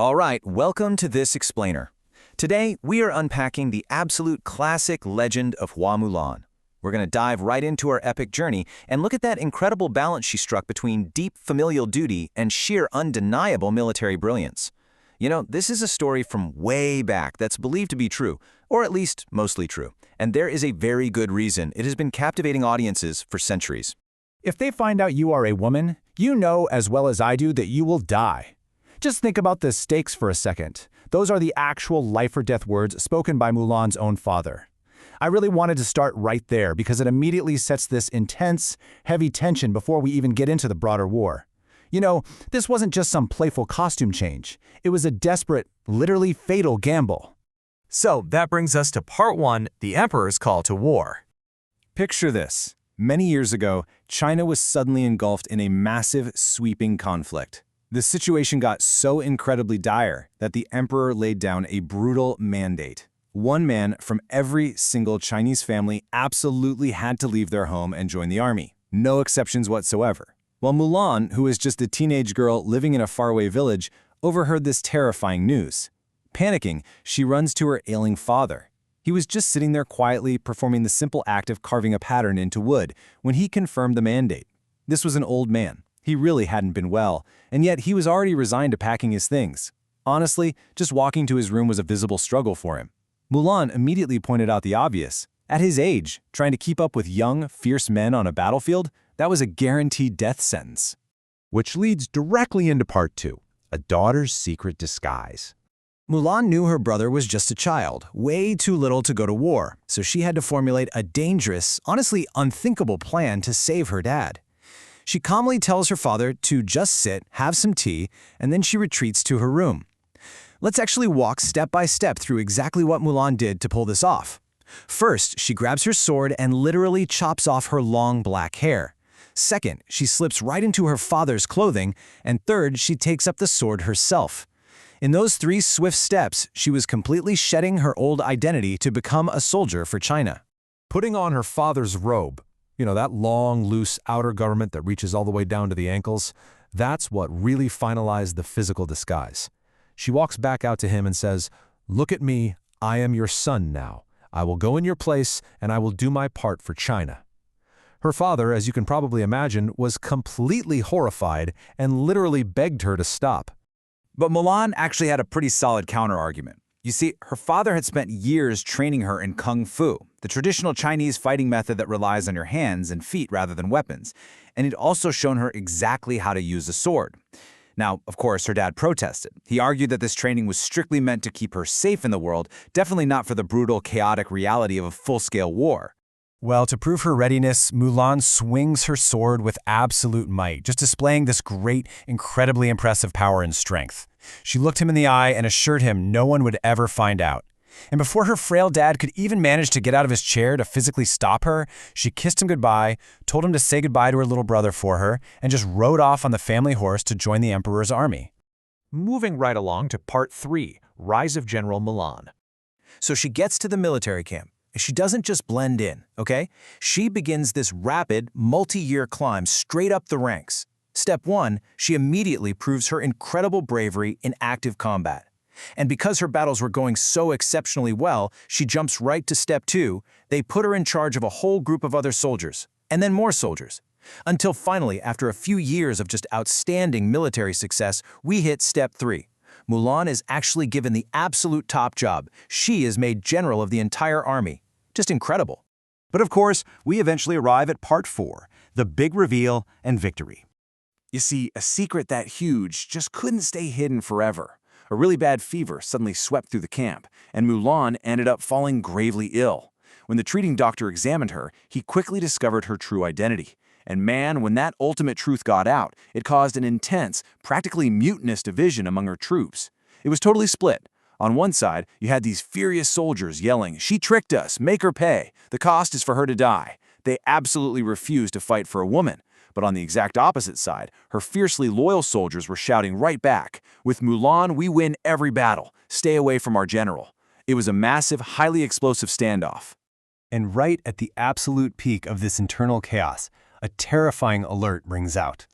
All right, welcome to this explainer. Today, we are unpacking the absolute classic legend of Mulan. We're going to dive right into her epic journey and look at that incredible balance she struck between deep familial duty and sheer undeniable military brilliance. You know, this is a story from way back that's believed to be true, or at least mostly true, and there is a very good reason it has been captivating audiences for centuries. If they find out you are a woman, you know as well as I do that you will die. Just think about the stakes for a second. Those are the actual life-or-death words spoken by Mulan's own father. I really wanted to start right there because it immediately sets this intense, heavy tension before we even get into the broader war. You know, this wasn't just some playful costume change. It was a desperate, literally fatal gamble. So that brings us to part 1, the Emperor's Call to War. Picture this. Many years ago, China was suddenly engulfed in a massive, sweeping conflict. The situation got so incredibly dire that the emperor laid down a brutal mandate. One man from every single Chinese family absolutely had to leave their home and join the army. No exceptions whatsoever. While Mulan, who was just a teenage girl living in a faraway village, overheard this terrifying news. Panicking, she runs to her ailing father. He was just sitting there quietly performing the simple act of carving a pattern into wood when he confirmed the mandate. This was an old man. He really hadn't been well, and yet he was already resigned to packing his things. Honestly, just walking to his room was a visible struggle for him. Mulan immediately pointed out the obvious. At his age, trying to keep up with young, fierce men on a battlefield, that was a guaranteed death sentence. Which leads directly into part 2, a daughter's secret disguise. Mulan knew her brother was just a child, way too little to go to war, so she had to formulate a dangerous, honestly unthinkable plan to save her dad. She calmly tells her father to just sit, have some tea, and then she retreats to her room. Let's actually walk step by step through exactly what Mulan did to pull this off. First, she grabs her sword and literally chops off her long black hair. Second, she slips right into her father's clothing, and third, she takes up the sword herself. In those 3 swift steps, she was completely shedding her old identity to become a soldier for China. Putting on her father's robe, you know, that long, loose outer garment that reaches all the way down to the ankles, that's what really finalized the physical disguise. She walks back out to him and says, "Look at me, I am your son now. I will go in your place and I will do my part for China." Her father, as you can probably imagine, was completely horrified and literally begged her to stop. But Mulan actually had a pretty solid counter-argument. You see, her father had spent years training her in Kung Fu, the traditional Chinese fighting method that relies on your hands and feet rather than weapons, and he'd also shown her exactly how to use a sword. Now, of course, her dad protested. He argued that this training was strictly meant to keep her safe in the world, definitely not for the brutal, chaotic reality of a full-scale war. Well, to prove her readiness, Mulan swings her sword with absolute might, just displaying this great, incredibly impressive power and strength. She looked him in the eye and assured him no one would ever find out. And before her frail dad could even manage to get out of his chair to physically stop her, she kissed him goodbye, told him to say goodbye to her little brother for her, and just rode off on the family horse to join the emperor's army. Moving right along to part 3, Rise of General Mulan. So she gets to the military camp. She doesn't just blend in, okay? She begins this rapid, multi-year climb straight up the ranks. Step 1, she immediately proves her incredible bravery in active combat. And because her battles were going so exceptionally well, she jumps right to step 2. They put her in charge of a whole group of other soldiers, and then more soldiers. Until finally, after a few years of just outstanding military success, we hit step 3. Mulan is actually given the absolute top job. She is made general of the entire army. Just incredible. But of course, we eventually arrive at part 4, the big reveal and victory. You see, a secret that huge just couldn't stay hidden forever. A really bad fever suddenly swept through the camp, and Mulan ended up falling gravely ill. When the treating doctor examined her, he quickly discovered her true identity. And man, when that ultimate truth got out, it caused an intense, practically mutinous division among her troops. It was totally split. On one side, you had these furious soldiers yelling, "She tricked us, make her pay. The cost is for her to die." They absolutely refused to fight for a woman. But on the exact opposite side, her fiercely loyal soldiers were shouting right back, "With Mulan, we win every battle. Stay away from our general." It was a massive, highly explosive standoff. And right at the absolute peak of this internal chaos, a terrifying alert rings out.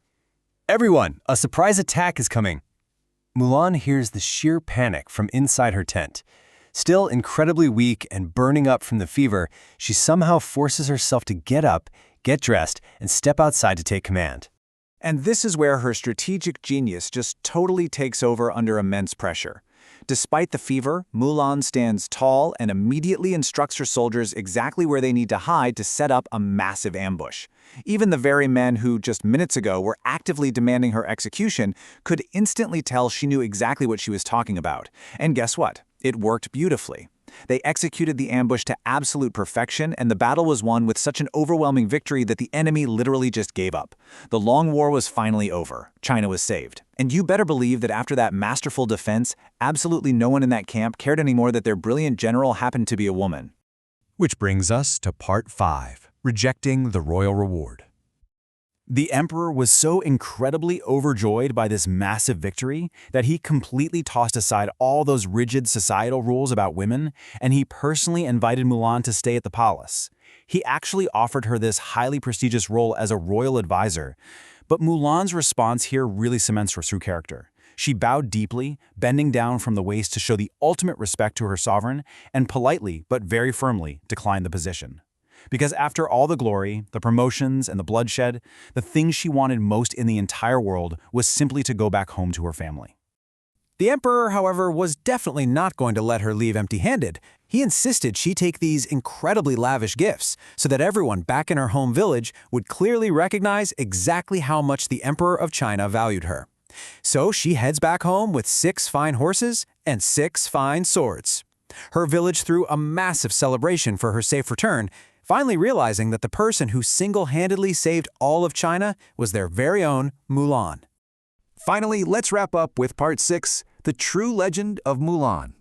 "Everyone, a surprise attack is coming." Mulan hears the sheer panic from inside her tent. Still incredibly weak and burning up from the fever, she somehow forces herself to get up, get dressed, and step outside to take command. And this is where her strategic genius just totally takes over under immense pressure. Despite the fever, Mulan stands tall and immediately instructs her soldiers exactly where they need to hide to set up a massive ambush. Even the very men who, just minutes ago, were actively demanding her execution could instantly tell she knew exactly what she was talking about. And guess what? It worked beautifully. They executed the ambush to absolute perfection, and the battle was won with such an overwhelming victory that the enemy literally just gave up. The long war was finally over. China was saved. And you better believe that after that masterful defense, absolutely no one in that camp cared anymore that their brilliant general happened to be a woman. Which brings us to Part 5, Rejecting the Royal Reward. The emperor was so incredibly overjoyed by this massive victory that he completely tossed aside all those rigid societal rules about women, and he personally invited Mulan to stay at the palace. He actually offered her this highly prestigious role as a royal advisor. But Mulan's response here really cements her true character. She bowed deeply, bending down from the waist to show the ultimate respect to her sovereign, and politely but very firmly declined the position. Because after all the glory, the promotions, and the bloodshed, the thing she wanted most in the entire world was simply to go back home to her family. The emperor, however, was definitely not going to let her leave empty-handed. He insisted she take these incredibly lavish gifts so that everyone back in her home village would clearly recognize exactly how much the Emperor of China valued her. So she heads back home with 6 fine horses and 6 fine swords. Her village threw a massive celebration for her safe return, finally realizing that the person who single-handedly saved all of China was their very own Mulan. Finally, let's wrap up with Part 6, The True Legend of Mulan.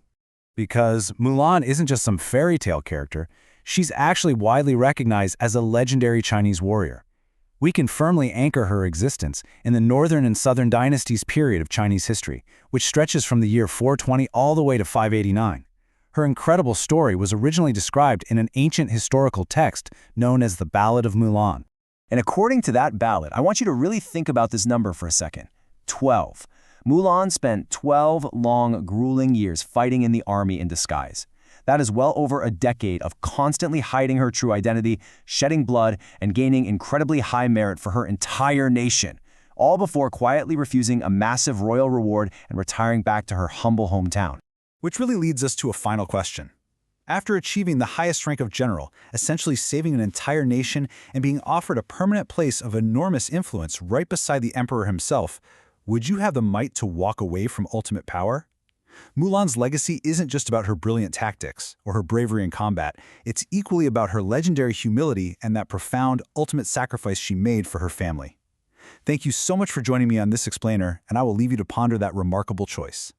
Because Mulan isn't just some fairy tale character, she's actually widely recognized as a legendary Chinese warrior. We can firmly anchor her existence in the Northern and Southern dynasties period of Chinese history, which stretches from the year 420 all the way to 589. Her incredible story was originally described in an ancient historical text known as the Ballad of Mulan. And according to that ballad, I want you to really think about this number for a second. 12. Mulan spent 12 long, grueling years fighting in the army in disguise. That is well over a decade of constantly hiding her true identity, shedding blood, and gaining incredibly high merit for her entire nation, all before quietly refusing a massive royal reward and retiring back to her humble hometown. Which really leads us to a final question. After achieving the highest rank of general, essentially saving an entire nation and being offered a permanent place of enormous influence right beside the emperor himself, would you have the might to walk away from ultimate power? Mulan's legacy isn't just about her brilliant tactics or her bravery in combat. It's equally about her legendary humility and that profound, ultimate sacrifice she made for her family. Thank you so much for joining me on this explainer, and I will leave you to ponder that remarkable choice.